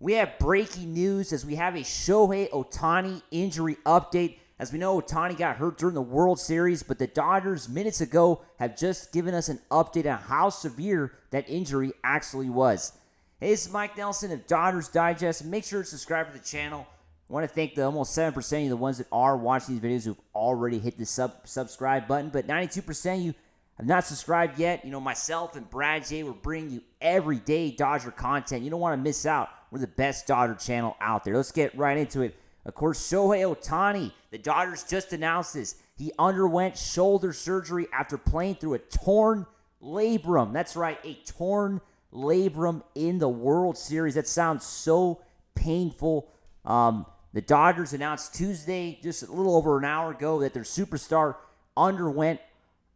We have breaking news as we have a Shohei Ohtani injury update. As we know, Ohtani got hurt during the World Series, but the Dodgers minutes ago have just given us an update on how severe that injury actually was. Hey, this is Mike Nelson of Dodgers Digest. Make sure to subscribe to the channel. I want to thank the almost 7% of the ones that are watching these videos who've already hit the subscribe button, but 92% of you have not subscribed yet. You know, myself and Brad J, we're bringing you everyday Dodger content. You don't want to miss out. We're the best Dodger channel out there. Let's get right into it. Of course, Shohei Ohtani, the Dodgers just announced this. He underwent shoulder surgery after playing through a torn labrum. That's right, a torn labrum in the World Series. That sounds so painful. The Dodgers announced Tuesday, just a little over an hour ago, that their superstar underwent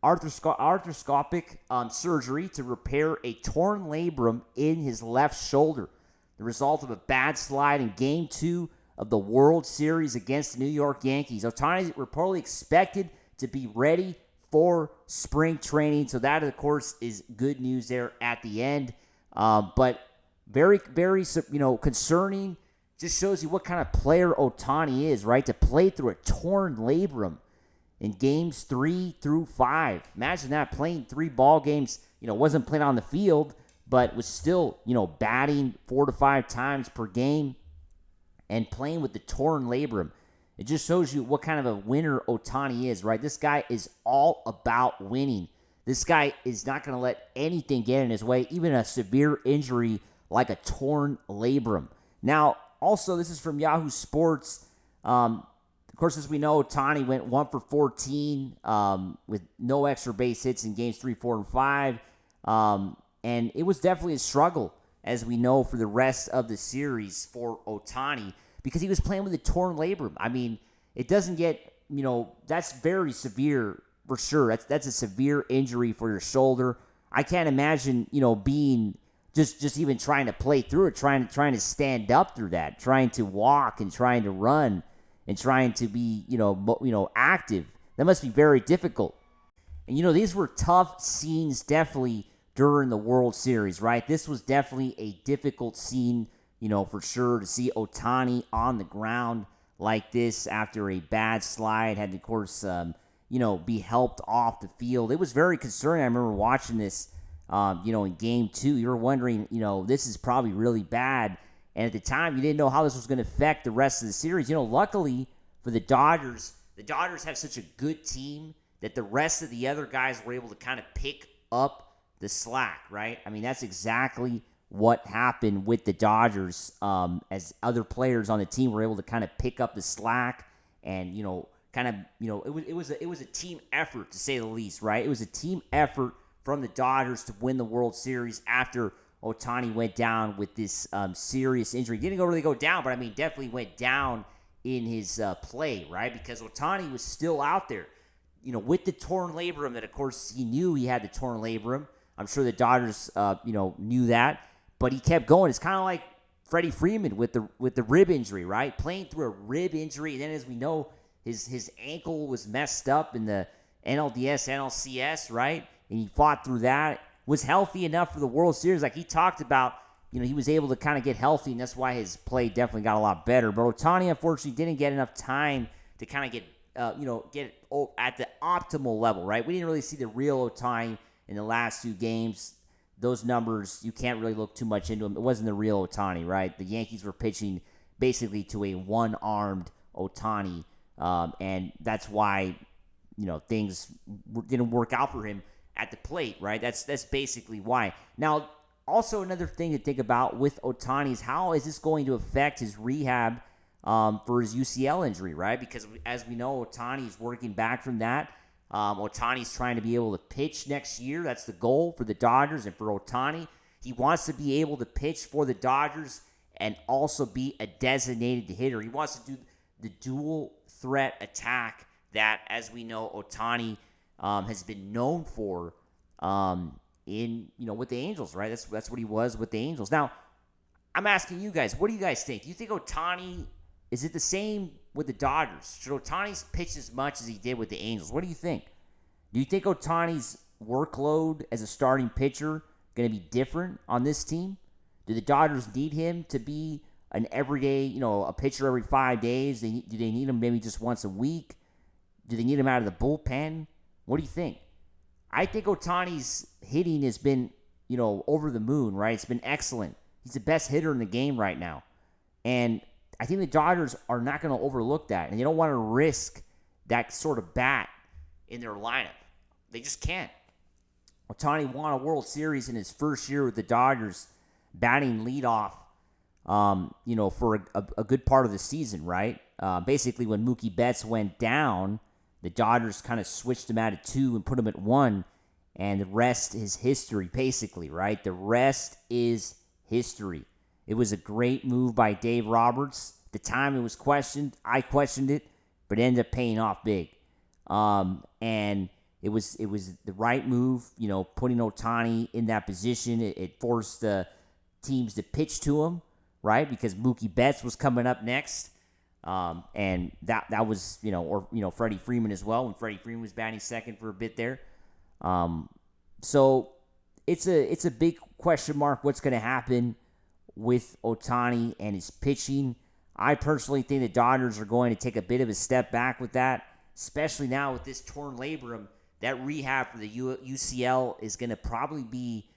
arthroscopic surgery to repair a torn labrum in his left shoulder. The result of a bad slide in Game 2 of the World Series against the New York Yankees. Ohtani is reportedly expected to be ready for spring training, so that, of course, is good news there at the end. But very, very, concerning. Just shows you what kind of player Ohtani is, right? To play through a torn labrum in games 3 through 5. Imagine that, playing 3 ball games, wasn't playing on the field, but was still, batting 4 to 5 times per game and playing with the torn labrum. It just shows you what kind of a winner Ohtani is, right? This guy is all about winning. This guy is not going to let anything get in his way, even a severe injury like a torn labrum. Now, also, this is from Yahoo Sports. Of course, as we know, Ohtani went 1 for 14 with no extra base hits in games 3, 4, and 5. And it was definitely a struggle, as we know, for the rest of the series for Ohtani because he was playing with a torn labrum. I mean, it doesn't get, that's very severe for sure. That's a severe injury for your shoulder. I can't imagine, being just even trying to play through it, trying to stand up through that, trying to walk and trying to run and trying to be, active. That must be very difficult. And, these were tough scenes definitely during the World Series, right? This was definitely a difficult scene, for sure, to see Ohtani on the ground like this after a bad slide, had to, of course, be helped off the field. It was very concerning. I remember watching this, in Game 2. You were wondering, this is probably really bad. And at the time, you didn't know how this was going to affect the rest of the series. Luckily for the Dodgers have such a good team that the rest of the other guys were able to kind of pick up the slack, right? I mean, that's exactly what happened with the Dodgers, as other players on the team were able to kind of pick up the slack and, it was a team effort, to say the least, right? It was a team effort from the Dodgers to win the World Series after Ohtani went down with this serious injury. Didn't really go down, but I mean, definitely went down in his play, right? Because Ohtani was still out there, with the torn labrum that, of course, he knew he had the torn labrum. I'm sure the Dodgers, knew that, but he kept going. It's kind of like Freddie Freeman with the rib injury, right? Playing through a rib injury, and then, as we know, his ankle was messed up in the NLDS, NLCS, right? And he fought through that. Was healthy enough for the World Series, like he talked about. He was able to kind of get healthy, and that's why his play definitely got a lot better. But Ohtani, unfortunately, didn't get enough time to kind of get at the optimal level, right? We didn't really see the real Ohtani in the last 2 games. Those numbers, you can't really look too much into them. It wasn't the real Ohtani, right? The Yankees were pitching basically to a one-armed Ohtani, and that's why, things didn't work out for him at the plate, right? That's basically why. Now, also another thing to think about with Ohtani is how is this going to affect his rehab for his UCL injury, right? Because as we know, Ohtani is working back from that. Ohtani's trying to be able to pitch next year. That's the goal for the Dodgers and for Ohtani. He wants to be able to pitch for the Dodgers and also be a designated hitter. He wants to do the dual threat attack that, as we know, Ohtani has been known for with the Angels, right? That's what he was with the Angels. Now, I'm asking you guys, what do you guys think? Do you think Ohtani, is it the same with the Dodgers? Should Ohtani's pitch as much as he did with the Angels? What do you think? Do you think Ohtani's workload as a starting pitcher going to be different on this team? Do the Dodgers need him to be an everyday, a pitcher every 5 days? Do they need him maybe just once a week? Do they need him out of the bullpen? What do you think? I think Ohtani's hitting has been, over the moon, right? It's been excellent. He's the best hitter in the game right now. And I think the Dodgers are not going to overlook that. And they don't want to risk that sort of bat in their lineup. They just can't. Ohtani won a World Series in his first year with the Dodgers, batting leadoff, for a good part of the season, right? Basically, when Mookie Betts went down, the Dodgers kind of switched him out at 2 and put him at 1, and the rest is history, basically, right? The rest is history. It was a great move by Dave Roberts. At the time it was questioned. I questioned it, but it ended up paying off big. And it was the right move, putting Ohtani in that position. It forced the teams to pitch to him, right? Because Mookie Betts was coming up next. And that was, Freddie Freeman as well, when Freddie Freeman was batting second for a bit there. So it's a big question mark what's going to happen with Ohtani and his pitching. I personally think the Dodgers are going to take a bit of a step back with that, especially now with this torn labrum. That rehab for the UCL is going to probably be,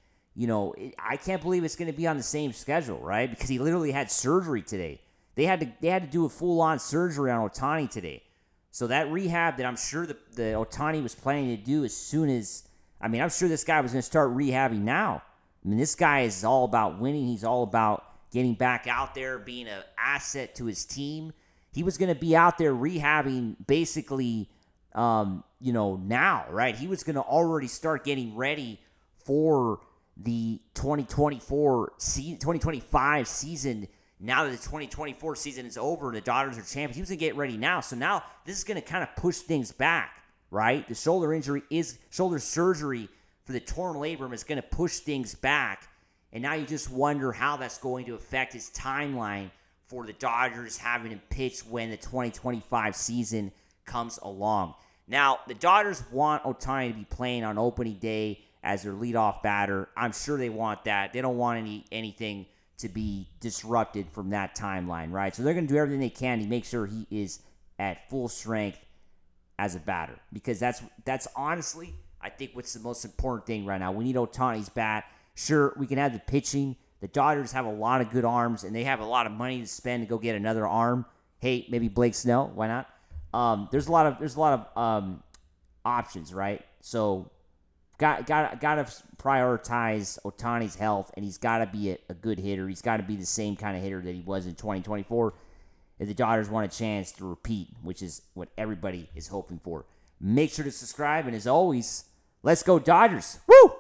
I can't believe it's going to be on the same schedule, right? Because he literally had surgery today. They had to do a full-on surgery on Ohtani today. So that rehab that I'm sure the Ohtani was planning to do as soon as, I'm sure this guy was going to start rehabbing now. This guy is all about winning. He's all about getting back out there, being an asset to his team. He was going to be out there rehabbing basically, now, right? He was going to already start getting ready for the 2025 season. Now that the 2024 season is over and the Dodgers are champions, he was going to get ready now. So now this is going to kind of push things back, right? The shoulder surgery for the torn labrum is going to push things back. And now you just wonder how that's going to affect his timeline for the Dodgers having him pitch when the 2025 season comes along. Now, the Dodgers want Ohtani to be playing on opening day as their leadoff batter. I'm sure they want that. They don't want anything to be disrupted from that timeline, right? So they're going to do everything they can to make sure he is at full strength as a batter, because that's honestly, I think, what's the most important thing right now. We need Ohtani's bat. Sure, we can have the pitching. The Dodgers have a lot of good arms, and they have a lot of money to spend to go get another arm. Hey, maybe Blake Snell. Why not? There's a lot of options, right? So got to prioritize Ohtani's health, and he's got to be a good hitter. He's got to be the same kind of hitter that he was in 2024 if the Dodgers want a chance to repeat, which is what everybody is hoping for. Make sure to subscribe, and as always, let's go Dodgers. Woo!